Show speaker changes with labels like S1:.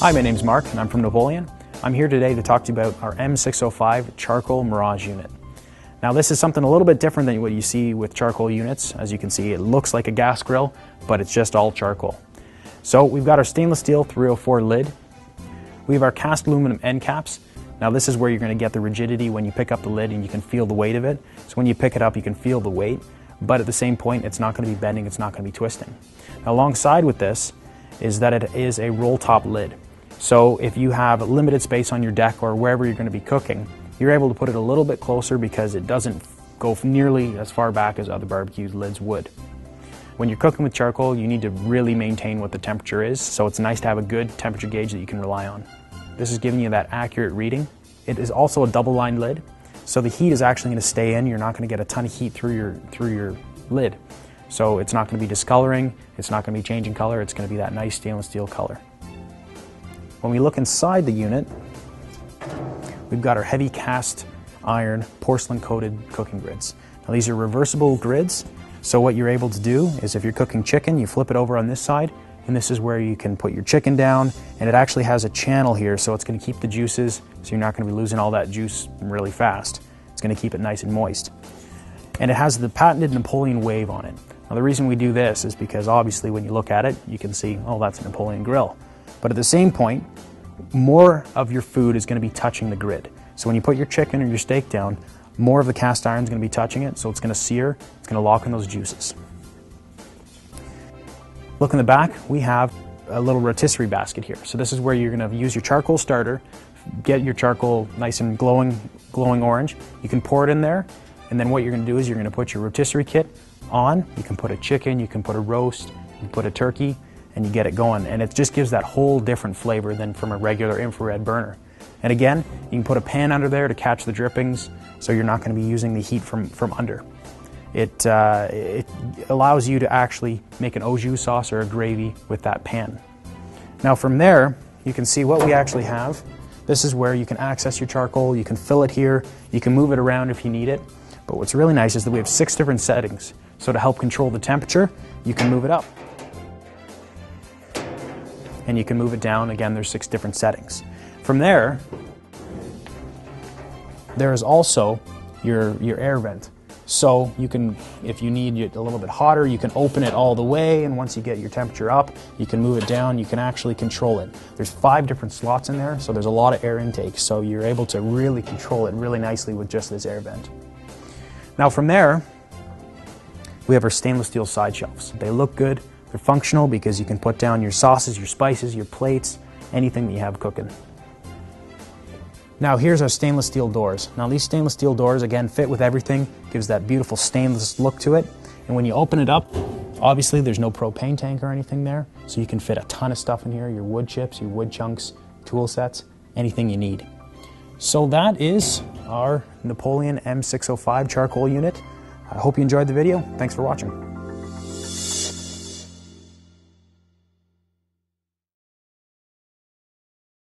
S1: Hi, my name's Mark and I'm from Napoleon. I'm here today to talk to you about our M605 charcoal Mirage unit. Now this is something a little bit different than what you see with charcoal units. As you can see, it looks like a gas grill, but it's just all charcoal. So we've got our stainless steel 304 lid. We have our cast aluminum end caps. Now this is where you're going to get the rigidity when you pick up the lid and you can feel the weight of it. So when you pick it up, you can feel the weight, but at the same point, it's not going to be bending, it's not going to be twisting. Now alongside with this is that it is a roll top lid. So if you have limited space on your deck or wherever you're going to be cooking, you're able to put it a little bit closer because it doesn't go nearly as far back as other barbecue lids would. When you're cooking with charcoal, you need to really maintain what the temperature is, so it's nice to have a good temperature gauge that you can rely on. This is giving you that accurate reading. It is also a double lined lid, so the heat is actually going to stay in. You're not going to get a ton of heat through your lid. So it's not going to be discoloring, it's not going to be changing color, it's going to be that nice stainless steel color. When we look inside the unit, we've got our heavy cast iron porcelain coated cooking grids. Now these are reversible grids, so what you're able to do is if you're cooking chicken, you flip it over on this side, and this is where you can put your chicken down, and it actually has a channel here, so it's going to keep the juices, so you're not going to be losing all that juice really fast. It's going to keep it nice and moist. And it has the patented Napoleon wave on it. Now the reason we do this is because obviously when you look at it, you can see, oh, that's a Napoleon grill. But at the same point, more of your food is going to be touching the grid. So when you put your chicken or your steak down, more of the cast iron is going to be touching it, so it's going to sear, it's going to lock in those juices. Look in the back, we have a little rotisserie basket here. So this is where you're going to use your charcoal starter, get your charcoal nice and glowing orange. You can pour it in there, and then what you're going to do is you're going to put your rotisserie kit on. You can put a chicken, you can put a roast, you can put a turkey, and you get it going. And it just gives that whole different flavor than from a regular infrared burner. And again, you can put a pan under there to catch the drippings, so you're not going to be using the heat from under. It allows you to actually make an au jus sauce or a gravy with that pan. Now from there, you can see what we actually have. This is where you can access your charcoal, you can fill it here, you can move it around if you need it. But what's really nice is that we have 6 different settings. So to help control the temperature, you can move it up. And you can move it down. Again, there's 6 different settings. From there, there is also your air vent. So you can, if you need it a little bit hotter, you can open it all the way, and once you get your temperature up, you can move it down, you can actually control it. There's 5 different slots in there, so there's a lot of air intake, so you're able to really control it really nicely with just this air vent. Now from there, we have our stainless steel side shelves. They look good. They're functional because you can put down your sauces, your spices, your plates, anything that you have cooking. Now here's our stainless steel doors. Now these stainless steel doors, again, fit with everything, gives that beautiful stainless look to it. And when you open it up, obviously there's no propane tank or anything there, so you can fit a ton of stuff in here, your wood chips, your wood chunks, tool sets, anything you need. So that is our Napoleon M605 charcoal unit. I hope you enjoyed the video. Thanks for watching.